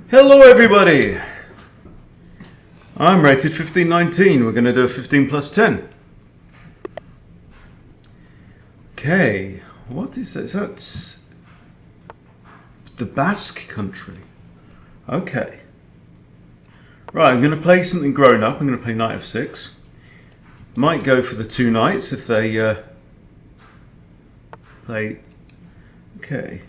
Hello everybody! I'm rated 1519. We're going to do a 15 plus 10. Okay, what is that? Is that the Basque country? Okay. Right, I'm going to play something grown up. I'm going to play knight f6. Might go for the two knights if they play... Okay.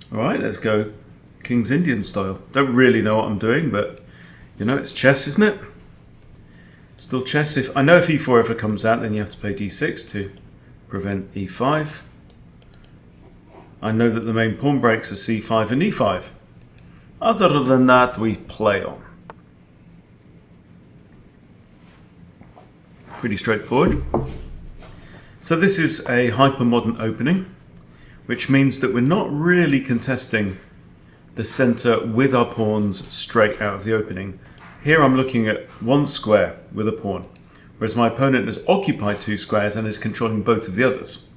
Alright, let's go King's Indian style. Don't really know what I'm doing, but you know, it's chess, isn't it? Still chess. I know if e4 ever comes out, then you have to play d6 to prevent e5. I know that the main pawn breaks are c5 and e5. Other than that, we play on. Pretty straightforward. So this is a hyper-modern opening, which means that we're not really contesting the center with our pawns straight out of the opening. Here I'm looking at one square with a pawn, whereas my opponent has occupied two squares and is controlling both of the others.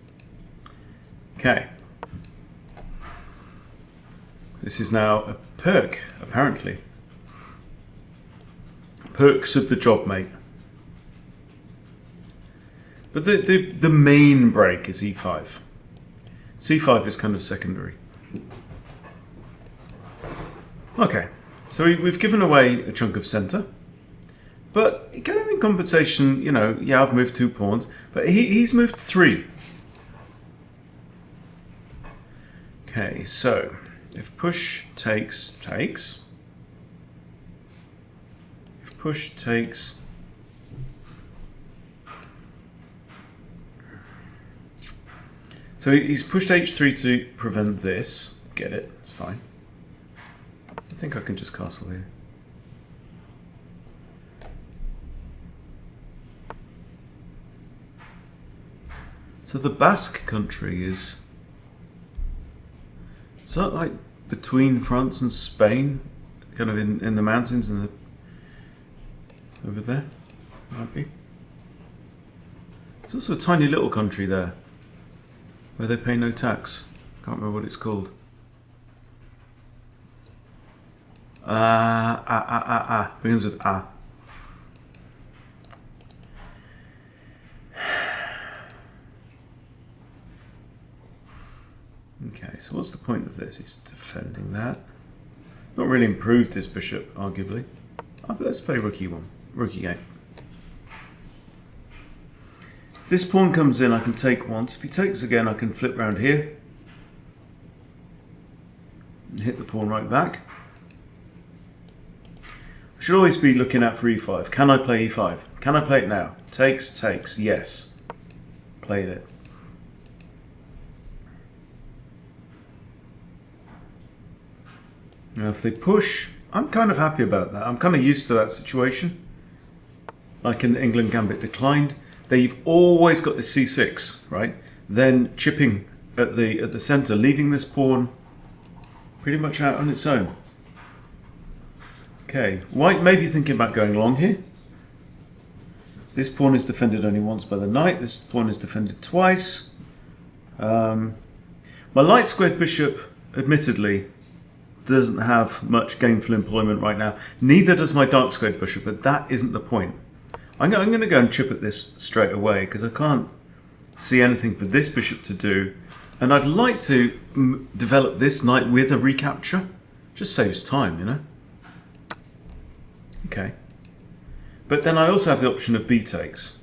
Okay. This is now a Pirc, apparently. Perks of the job, mate. But the main break is e5. c5 is kind of secondary. Okay, so we've given away a chunk of center, but kind of in compensation, you know, yeah, I've moved two pawns, but he's moved three. Okay, so if push takes, if push takes, so he's pushed h3 to prevent this. Get it, it's fine. I think I can just castle here. So the Basque country is that like between France and Spain, kind of in the mountains and over there, might be. There's also a tiny little country there where they pay no tax. Can't remember what it's called. Begins with A. Okay, so what's the point of this? He's defending that. Not really improved his bishop, arguably. Oh, but let's play rook e1. Rook e8. If this pawn comes in, I can take once. If he takes again, I can flip round here and hit the pawn right back. I should always be looking out for e5. Can I play e5? Can I play it now? Takes, yes. Played it. Now if they push, I'm kind of happy about that. I'm kind of used to that situation. Like in the England Gambit declined, they've always got the c6, right? Then chipping at the center, leaving this pawn pretty much out on its own. Okay, white may be thinking about going long here. This pawn is defended only once by the knight. This pawn is defended twice. My light squared bishop, admittedly, doesn't have much gainful employment right now. Neither does my dark squared bishop, but that isn't the point. I'm going to go and chip at this straight away because I can't see anything for this bishop to do. And I'd like to develop this knight with a recapture. Just saves time, you know. Okay. But then I also have the option of b takes.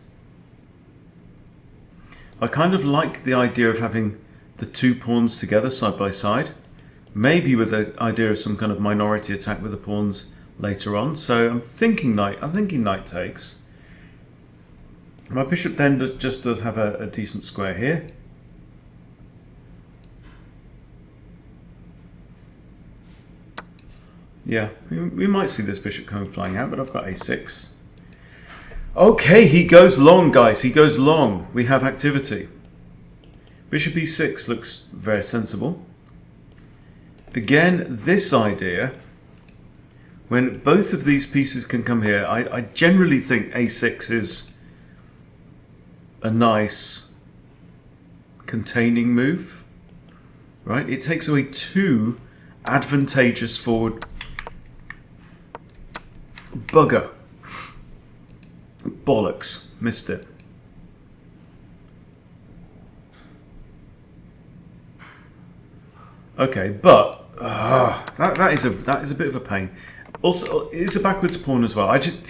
I kind of like the idea of having the two pawns together side by side. Maybe with the idea of some kind of minority attack with the pawns later on. So I'm thinking knight takes. My bishop then just does have a decent square here. Yeah, we might see this bishop coming flying out, but I've got a6. Okay, he goes long, guys. He goes long. We have activity. Bishop e6 looks very sensible. Again, this idea, when both of these pieces can come here, I generally think a6 is a nice containing move, right? It takes away 2 advantageous forward. Bugger. Bollocks. Missed it. Okay, but that is a bit of a pain. Also, it's a backwards pawn as well. I just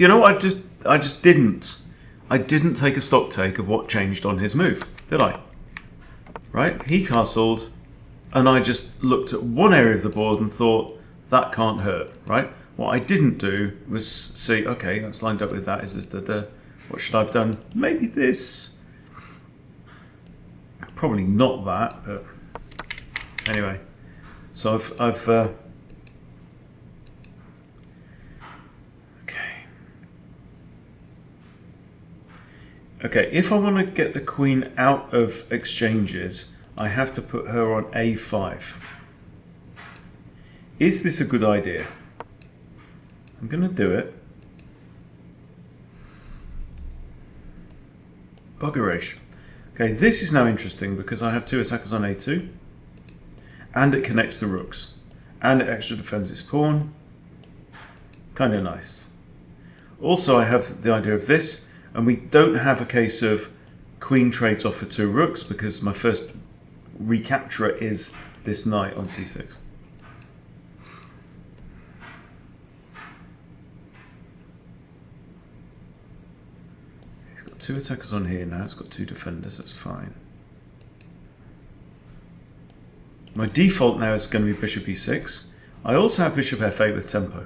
didn't take a stock take of what changed on his move, did I? Right? He castled, and I just looked at one area of the board and thought, that can't hurt, right? What I didn't do was see, okay, that's lined up with that. Is this what should I have done? Maybe this. Probably not that, but anyway. So I've okay, if I want to get the queen out of exchanges, I have to put her on A5. Is this a good idea? I'm going to do it. Buggerish. Okay, this is now interesting because I have 2 attackers on A2. And it connects the rooks. And it extra defends its pawn. Kind of nice. Also, I have the idea of this. And we don't have a case of queen trades off for 2 rooks because my first recapturer is this knight on C6. He's got 2 attackers on here now. It's got 2 defenders. That's fine. My default now is going to be bishop e6. I also have bishop f8 with tempo.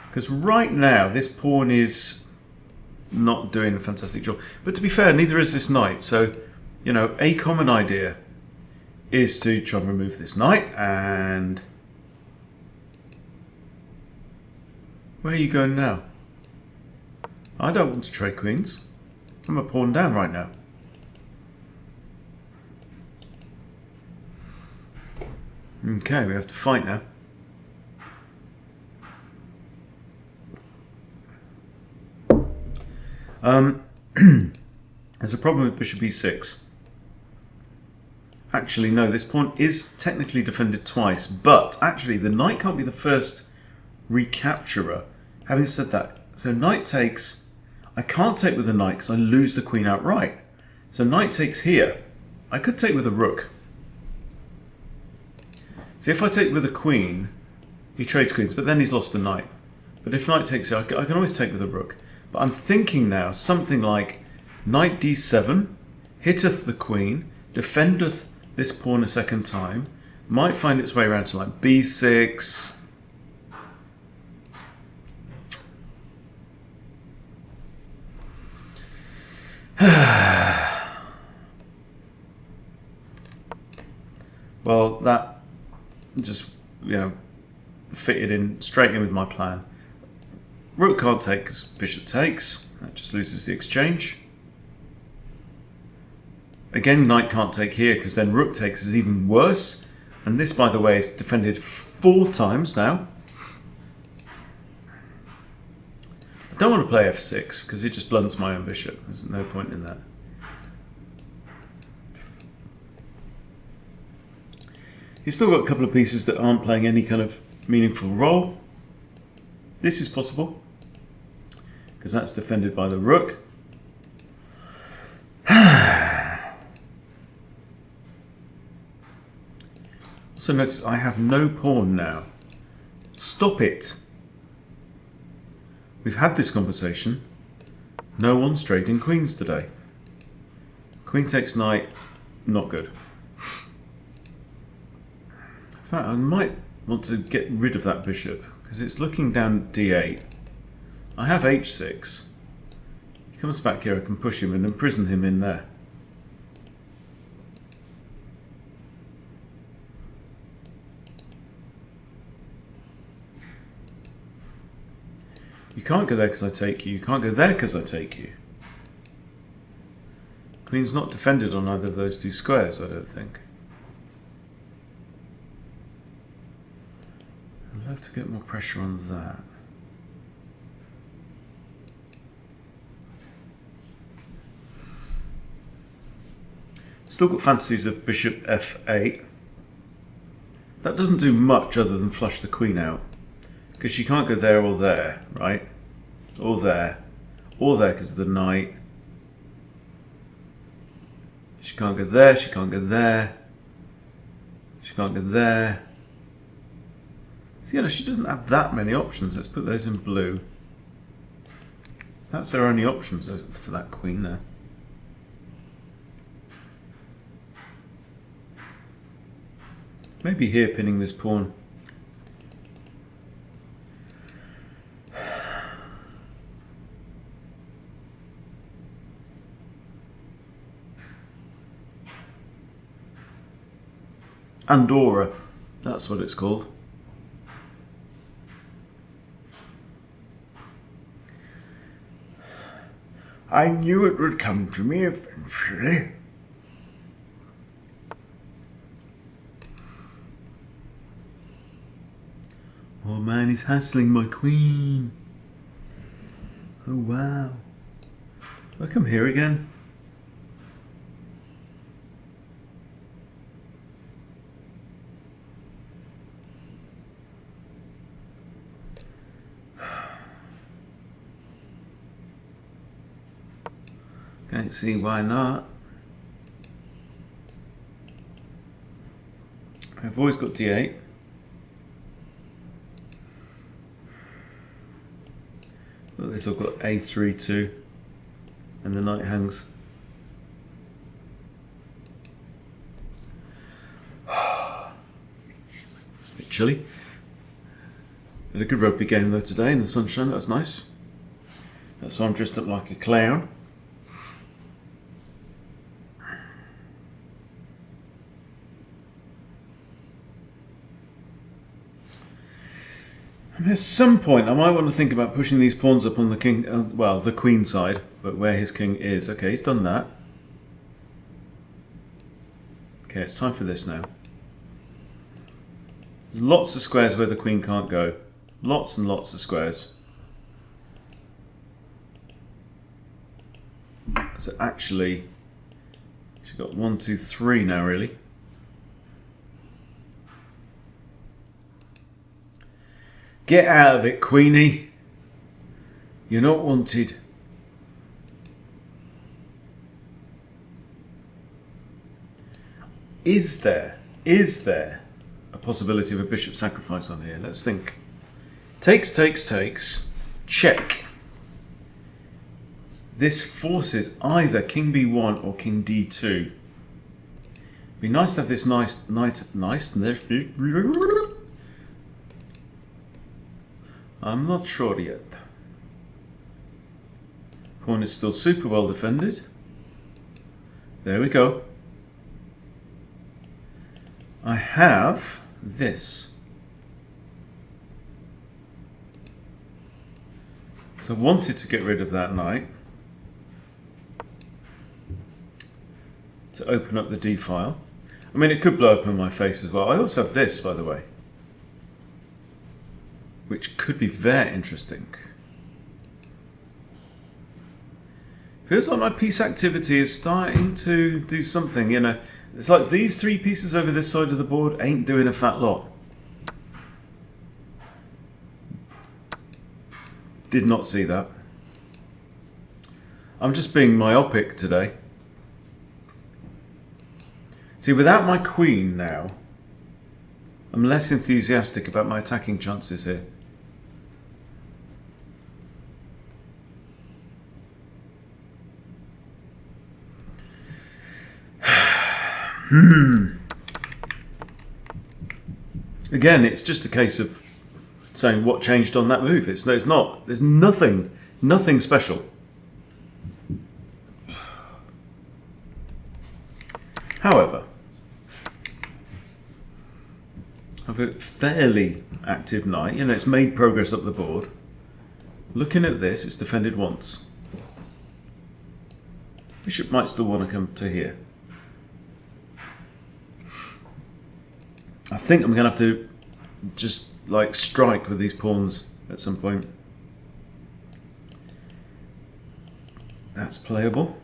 Because right now, this pawn is not doing a fantastic job. But to be fair, neither is this knight. So, you know, a common idea is to try and remove this knight. And where are you going now? I don't want to trade queens. I'm a pawn down right now. Okay, we have to fight now. There's a problem with bishop e6. Actually, no, this pawn is technically defended twice, but actually the knight can't be the first recapturer. Having said that, so knight takes... I can't take with the knight because I lose the queen outright. So knight takes here. I could take with a rook. See, if I take with a queen, he trades queens, but then he's lost the knight. But if knight takes it, I can always take with a rook. But I'm thinking now something like knight d7, hitteth the queen, defendeth this pawn a second time, might find its way around to like b6. Well, that just, you know, fitted in straight in with my plan. Rook can't take because bishop takes. That just loses the exchange. Again, knight can't take here because then rook takes is even worse. And this, by the way, is defended 4 times now. I don't want to play f6 because it just blunts my own bishop. There's no point in that. He's still got a couple of pieces that aren't playing any kind of meaningful role. This is possible because that's defended by the rook. Also notice I have no pawn now. Stop it. We've had this conversation. No one's trading queens today. Queen takes knight, not good. In fact, I might want to get rid of that bishop because it's looking down d8. I have h6. He comes back here, I can push him and imprison him in there. You can't go there because I take you. You can't go there because I take you. Queen's not defended on either of those 2 squares, I don't think. I'll have to get more pressure on that. Still got fantasies of bishop f8. That doesn't do much other than flush the queen out, because she can't go there or there, right? Or there because of the knight. She can't go there, she can't go there. She can't go there. So, she doesn't have that many options. Let's put those in blue. That's her only options for that queen there. Maybe here pinning this pawn. Andorra, that's what it's called. I knew it would come to me eventually. Oh man, he's hassling my queen. Oh wow. I come here again. Can't see why not. I've always got d8. Look, this I've got a3 too, and the knight hangs. A bit chilly. Had a good rugby game though today in the sunshine. That was nice. That's why I'm dressed up like a clown. At some point I might want to think about pushing these pawns up on the king, well, the queen side, but where his king is. Okay, he's done that. Okay, it's time for this now. There's lots of squares where the queen can't go. Lots and lots of squares. So actually, she's got 1, 2, 3 now really. Get out of it, Queenie. You're not wanted. Is there a possibility of a bishop sacrifice on here? Let's think. Takes, takes, takes. Check. This forces either king b1 or king d2. Be nice to have this nice. I'm not sure yet. Pawn is still super well defended. There we go. I have this. So I wanted to get rid of that knight to open up the d file. I mean, it could blow up in my face as well. I also have this, by the way, which could be very interesting. Feels like my piece activity is starting to do something, It's like these 3 pieces over this side of the board ain't doing a fat lot. Did not see that. I'm just being myopic today. See, without my queen now, I'm less enthusiastic about my attacking chances here. Again, it's just a case of saying what changed on that move. It's not. There's nothing special. However, I've a fairly active knight. It's made progress up the board. Looking at this, it's defended once. Bishop might still want to come to here. I think I'm going to have to just like strike with these pawns at some point. That's playable.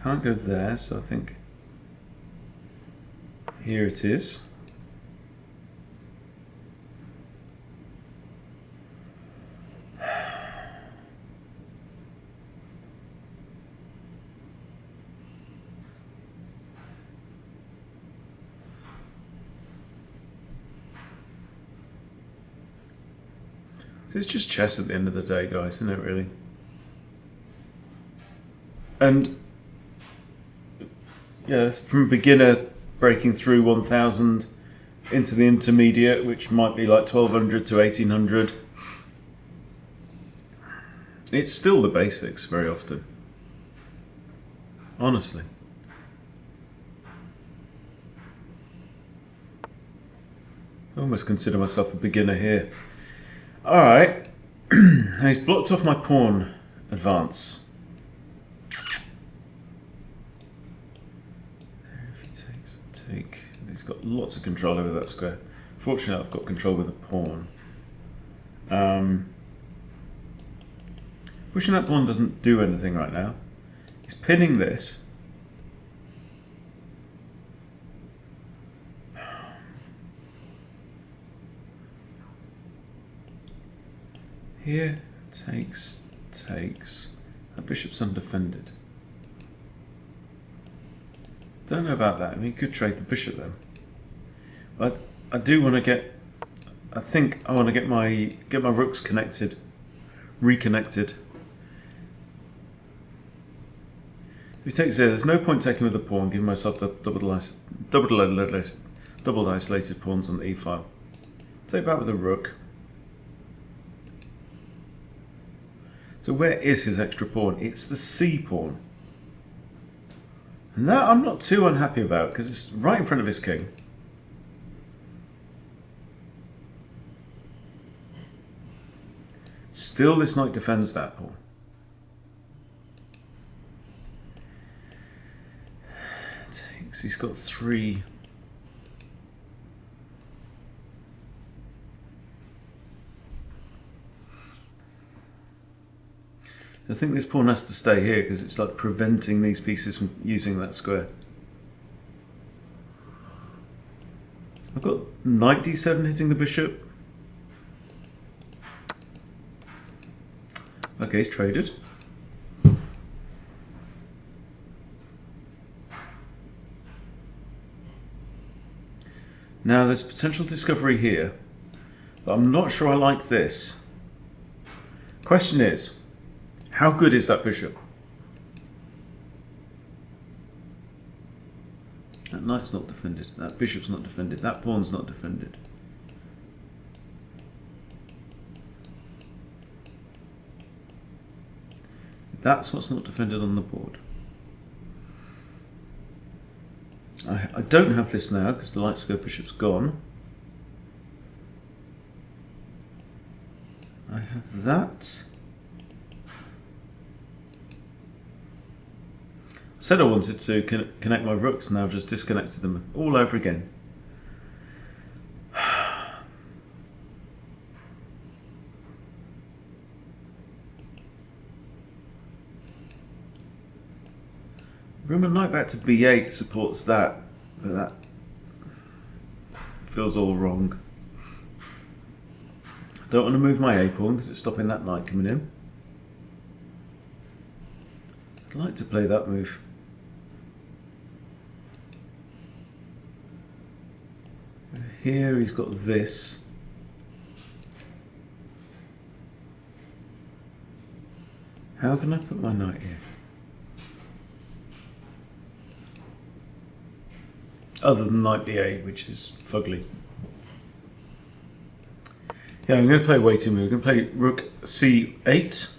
Can't go there, so I think here it is. So it's just chess at the end of the day, guys, isn't it, really? And yeah, from beginner breaking through 1000 into the intermediate, which might be like 1200 to 1800. It's still the basics very often. Honestly. I almost consider myself a beginner here. Alright. Now he's blocked off my pawn advance. If he takes, take. He's got lots of control over that square. Fortunately, I've got control with the pawn. Pushing that pawn doesn't do anything right now. He's pinning this. Here, takes. That bishop's undefended. Don't know about that. I mean, he could trade the bishop then. But I do want to get. I think I want to get my rooks connected, reconnected. If he takes here, there's no point taking with the pawn, giving myself the double isolated pawns on the e file. Take back with the rook. So where is his extra pawn? It's the c pawn. And that I'm not too unhappy about because it's right in front of his king. Still, this knight defends that pawn. Takes. He's got 3. I think this pawn has to stay here because it's like preventing these pieces from using that square. I've got knight d7 hitting the bishop. Okay, he's traded. Now there's potential discovery here, but I'm not sure I like this. Question is, how good is that bishop? That knight's not defended. That bishop's not defended. That pawn's not defended. That's what's not defended on the board. I don't have this now because the light square bishop's gone. I have that. I said I wanted to connect my rooks, and I've just disconnected them all over again. Remember, knight back to b8 supports that, but that feels all wrong. I don't want to move my a pawn because it's stopping that knight coming in. I'd like to play that move. Here he's got this. How can I put my knight here? Other than knight b8, which is fugly. Yeah, I'm going to play a waiting move. I'm going to play rook c8.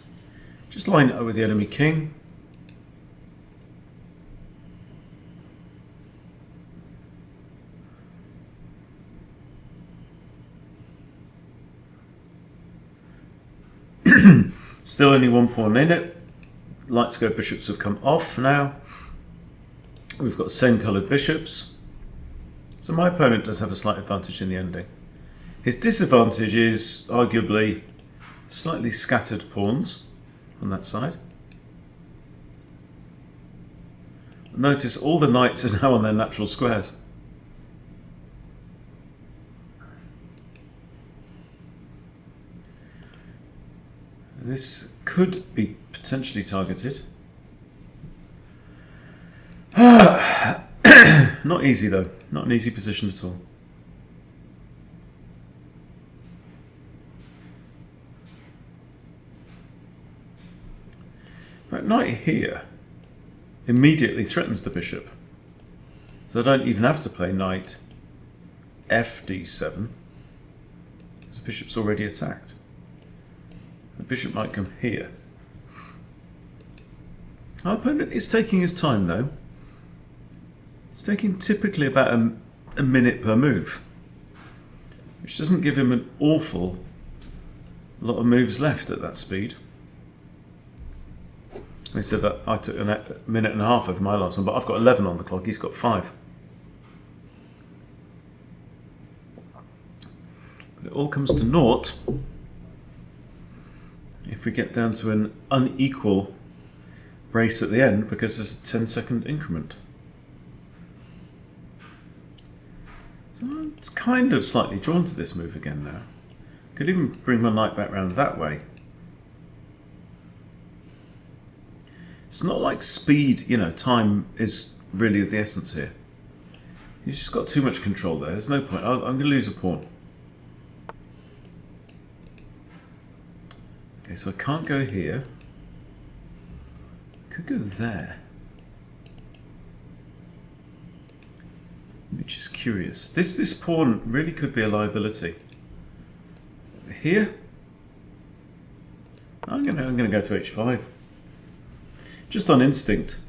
Just line it up with the enemy king. Still only one pawn in it. Light square bishops have come off now. We've got same coloured bishops. So my opponent does have a slight advantage in the ending. His disadvantage is arguably slightly scattered pawns on that side. Notice all the knights are now on their natural squares. This could be potentially targeted. Not easy though, not an easy position at all. Right, knight here immediately threatens the bishop. So I don't even have to play knight fd7, because the bishop's already attacked. The bishop might come here. Our opponent is taking his time though. It's taking typically about a minute per move, which doesn't give him an awful lot of moves left at that speed. They said that I took a minute and a half over my last one, but I've got 11 on the clock, he's got 5. But it all comes to naught if we get down to an unequal race at the end, because there's a 10-second increment. So it's kind of slightly drawn to this move again now. Could even bring my knight back round that way. It's not like speed, you know, time is really of the essence here. He's just got too much control there. There's no point. I'm going to lose a pawn. Okay, so I can't go here. I could go there. Which is curious. This pawn really could be a liability. Here, I'm gonna go to h5. Just on instinct.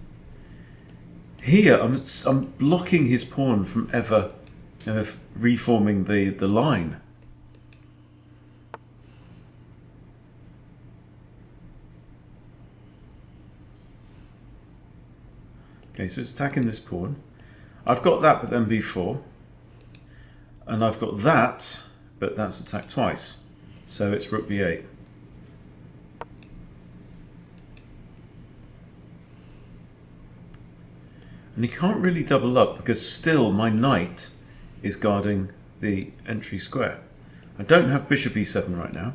Here, I'm blocking his pawn from ever reforming the line. Okay, so it's attacking this pawn. I've got that, but then b4. And I've got that, but that's attacked twice. So it's rook b8. And he can't really double up because still my knight is guarding the entry square. I don't have bishop e7 right now.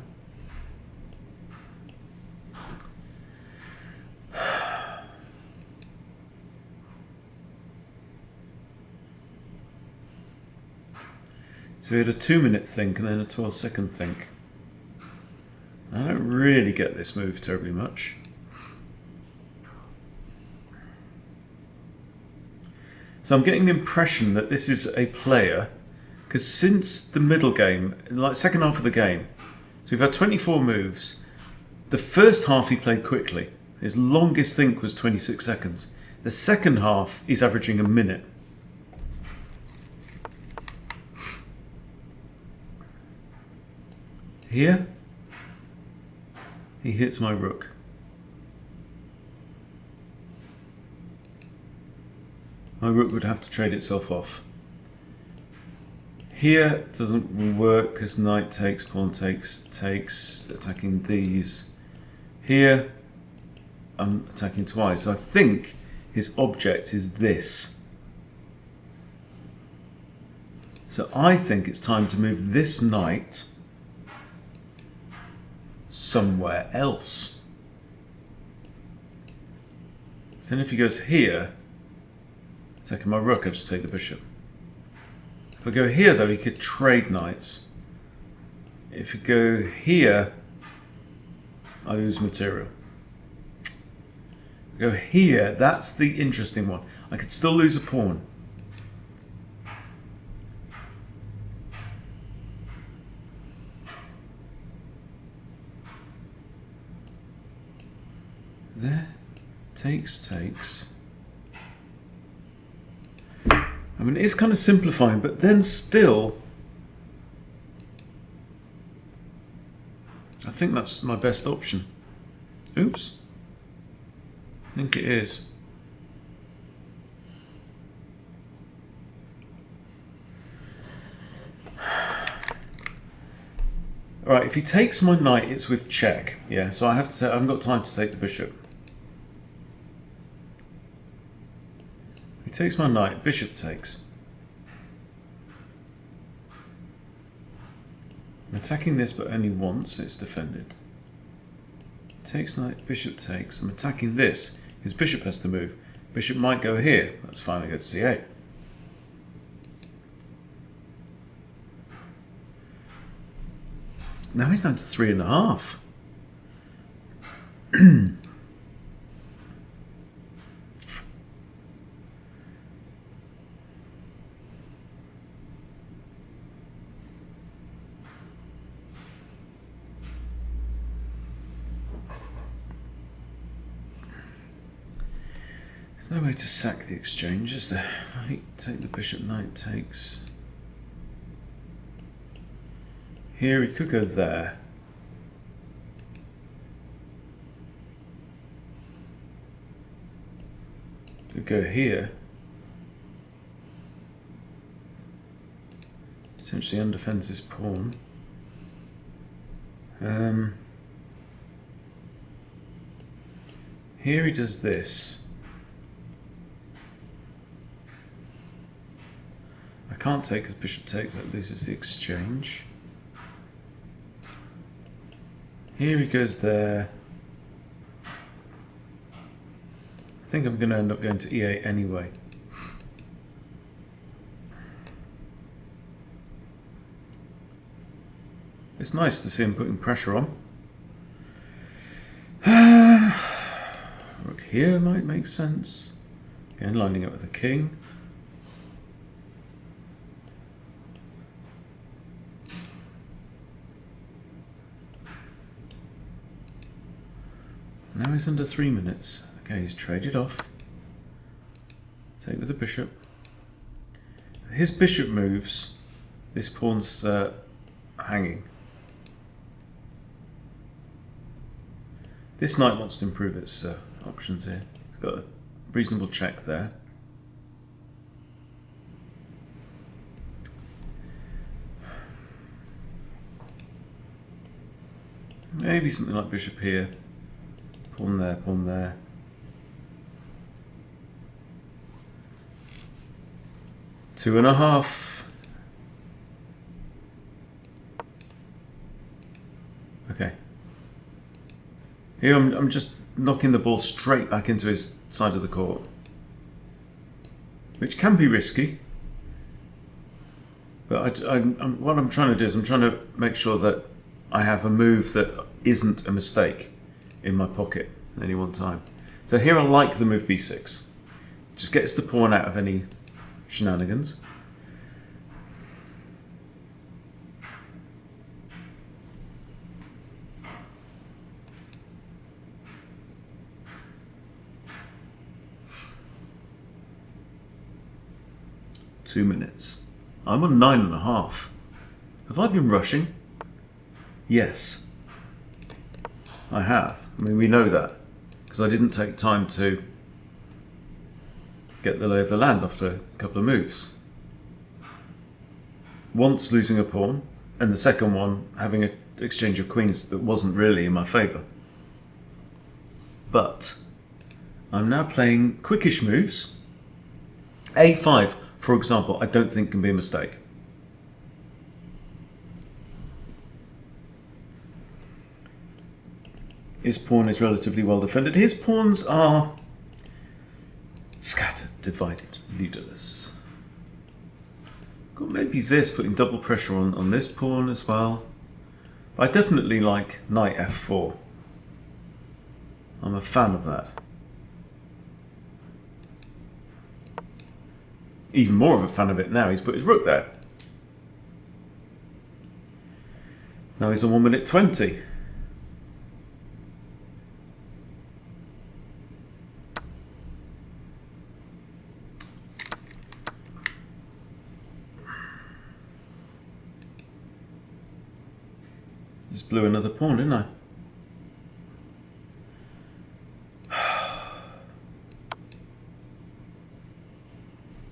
So we had a 2-minute think and then a 12-second think. I don't really get this move terribly much. So I'm getting the impression that this is a player, because since the middle game, like second half of the game, so we've had 24 moves. The first half he played quickly. His longest think was 26 seconds. The second half he's averaging a minute. Here, he hits my rook. My rook would have to trade itself off. Here it doesn't work because knight takes, pawn takes, attacking these. Here I'm attacking twice. So I think his object is this. So I think it's time to move this knight somewhere else. So then if he goes here, attacking my rook, I just take the bishop. If I go here though, he could trade knights. If you go here, I lose material. If I go here, that's the interesting one. I could still lose a pawn. There, takes. I mean, it's kind of simplifying, but then still, I think that's my best option. Oops. I think it is. Alright, if he takes my knight, it's with check. Yeah, so I haven't got time to take the bishop. Takes my knight, bishop takes. I'm attacking this but only once, it's defended. Takes knight, bishop takes. I'm attacking this. His bishop has to move. Bishop might go here. That's fine, I go to c8. Now he's down to 3.5. There's no way to sack the exchange, is there? If I take the bishop, knight takes. Here, he could go there. Could go here. Essentially undefends his pawn. Here he does this. I can't take because bishop takes, that loses the exchange. Here he goes there. I think I'm going to end up going to e8 anyway. It's nice to see him putting pressure on. Rook here might make sense. Again, lining up with the king. Now he's under 3 minutes. Okay, he's traded off. Take with the bishop. His bishop moves. This pawn's hanging. This knight wants to improve its options here. It's got a reasonable check there. Maybe something like bishop here. Pawn there, pawn there. 2.5. Okay. Here I'm just knocking the ball straight back into his side of the court, which can be risky. But what I'm trying to do is I'm trying to make sure that I have a move that isn't a mistake in my pocket at any one time. So here I like the move b6. Just gets the pawn out of any shenanigans. Two minutes. I'm on 9.5. Have I been rushing? Yes. I have. I mean, we know that because I didn't take time to get the lay of the land after a couple of moves. Once losing a pawn, and the second one having an exchange of queens that wasn't really in my favour. But I'm now playing quickish moves. A5, for example, I don't think can be a mistake. His pawn is relatively well defended. His pawns are scattered, divided, leaderless. Got maybe this, putting double pressure on this pawn as well. I definitely like knight f4. I'm a fan of that. Even more of a fan of it now, he's put his rook there. Now he's on 1 minute 20. Just blew another pawn, didn't I?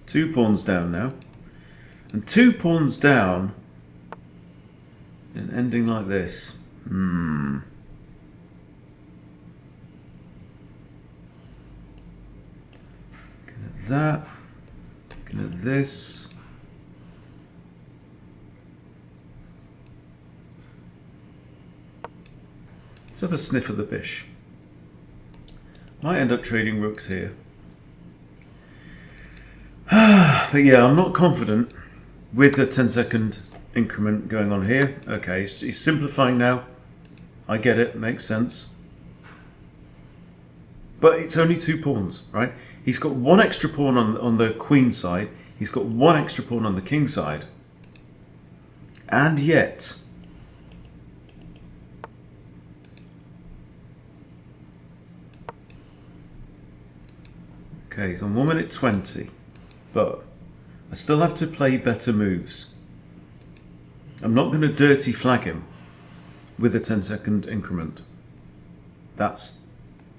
Two pawns down now. And 2 pawns down and ending like this. Look at that. Looking at this. Let's have a sniff of the bish. Might end up trading rooks here. But yeah, I'm not confident with the 10-second increment going on here. Okay, he's simplifying now. I get it, makes sense. But it's only 2 pawns, right? He's got 1 extra pawn on the queen side. He's got 1 extra pawn on the king side. And yet... Okay, he's on 1 minute 20. But I still have to play better moves. I'm not going to dirty flag him with a 10-second increment. That's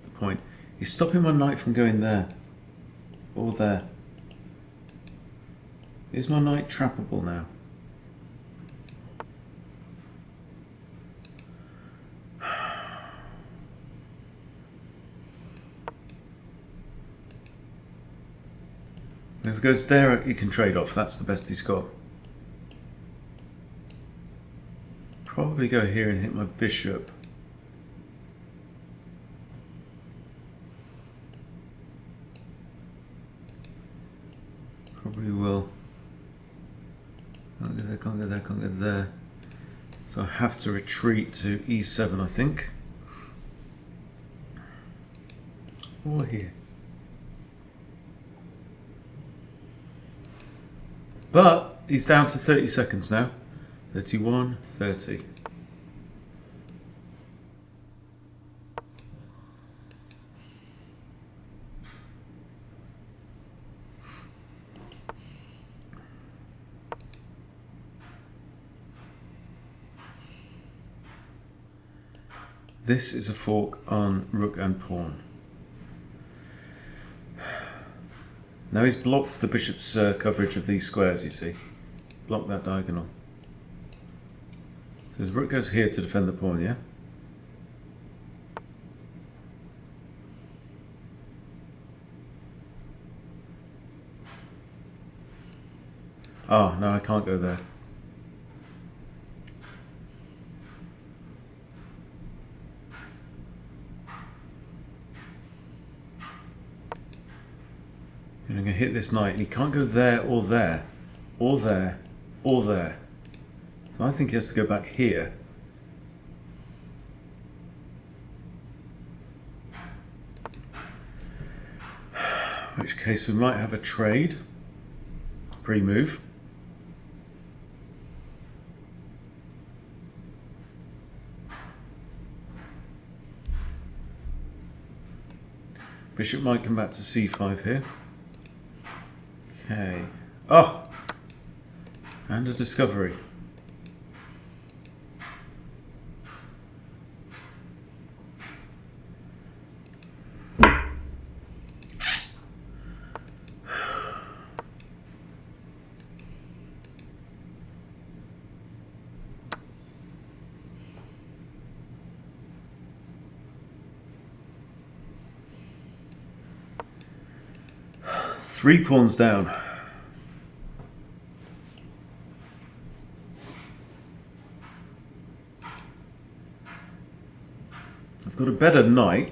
the point. He's stopping my knight from going there or there. Is my knight trappable now? If it goes there, you can trade off. That's the best he's got. Probably go here and hit my bishop. Probably will. Can't go there, can't go there, can't go there. So I have to retreat to e7, I think. Or here. But he's down to 30 seconds now. 31, 30. This is a fork on rook and pawn. Now he's blocked the bishop's coverage of these squares, you see. Block that diagonal. So his rook goes here to defend the pawn, yeah? Oh, no, I can't go there. And I'm going to hit this knight, and he can't go there or there, or there, or there. So I think he has to go back here. In which case we might have a trade, pre-move. Bishop might come back to c5 here. Okay. Oh! And a discovery. Three pawns down. I've got a better knight,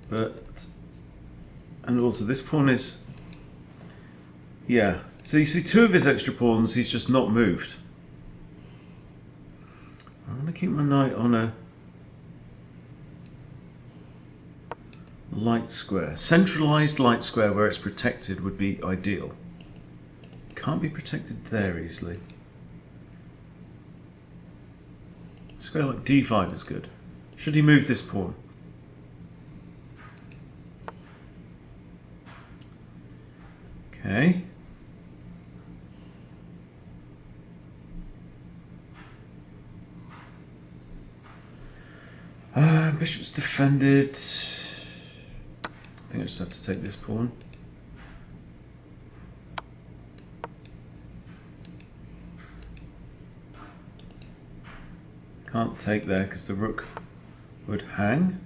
but and also this pawn is, yeah. So you see 2 of his extra pawns, he's just not moved. I'm going to keep my knight on a light square. Centralized light square where it's protected would be ideal. Can't be protected there easily. A square like d5 is good. Should he move this pawn? Okay. Bishop's defended. I think I just have to take this pawn. Can't take there because the rook would hang.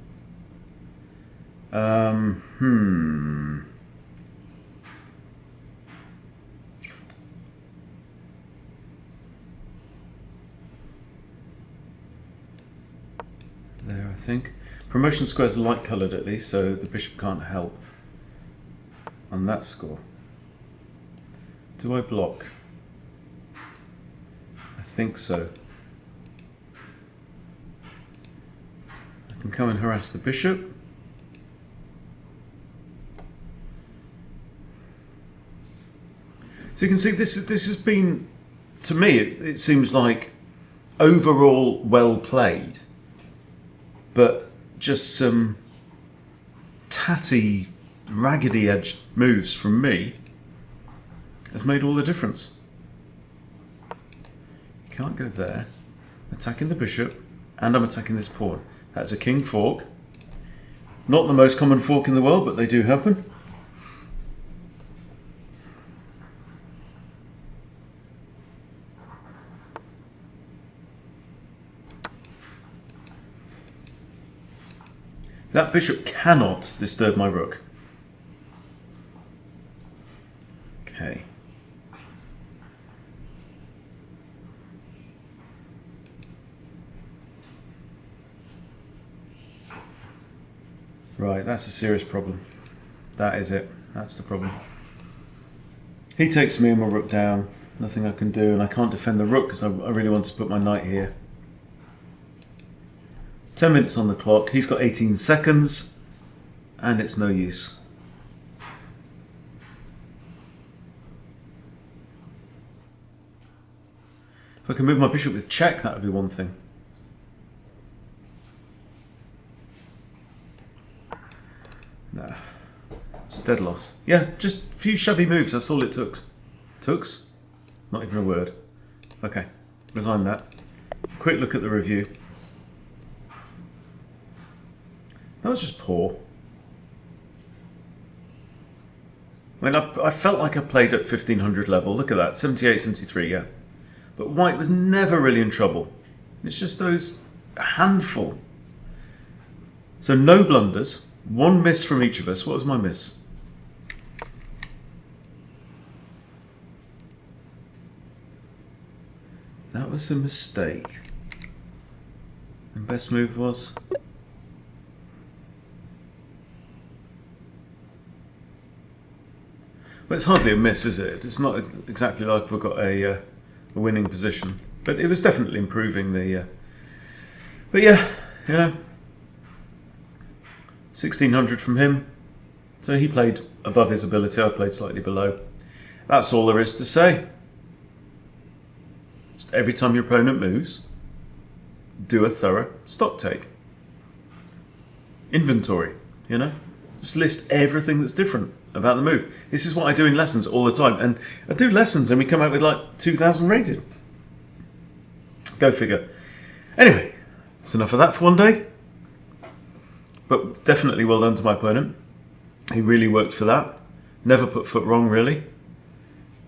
think. Promotion squares are light coloured at least, so the bishop can't help on that score. Do I block? I think so. I can come and harass the bishop. So you can see this has been, to me, it seems like overall well played, but just some tatty, raggedy edged moves from me has made all the difference. You can't go there. I'm attacking the bishop, and I'm attacking this pawn. That's a king fork. Not the most common fork in the world, but they do happen. That bishop cannot disturb my rook. Okay. Right, that's a serious problem. That is it. That's the problem. He takes me and my rook down. Nothing I can do, and I can't defend the rook because I really want to put my knight here. 10 minutes on the clock. He's got 18 seconds, and it's no use. If I can move my bishop with check, that would be one thing. No. It's dead loss. Yeah, just a few shabby moves, that's all it took. Tooks? Not even a word. Okay, resign that. Quick look at the review. That was just poor. I mean, I felt like I played at 1500 level. Look at that, 78, 73, yeah. But white was never really in trouble. It's just those handful. So no blunders, one miss from each of us. What was my miss? That was a mistake. And best move was... Well, it's hardly a miss, is it? It's not exactly like we've got a winning position, but it was definitely improving the. But yeah, you know, 1600 from him. So he played above his ability. I played slightly below. That's all there is to say. Just every time your opponent moves, do a thorough stock take. Inventory, you know, just list everything that's different about the move. This is what I do in lessons all the time, and I do lessons and we come out with like 2,000 rated. Go figure. Anyway, that's enough of that for one day, but definitely well done to my opponent. He really worked for that. Never put foot wrong, really.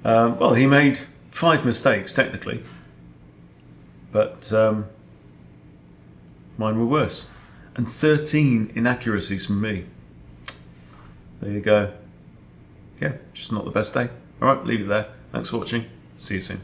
Well, he made 5 mistakes technically, but mine were worse, and 13 inaccuracies from me. There you go. Yeah, just not the best day. All right, leave it there. Thanks for watching. See you soon.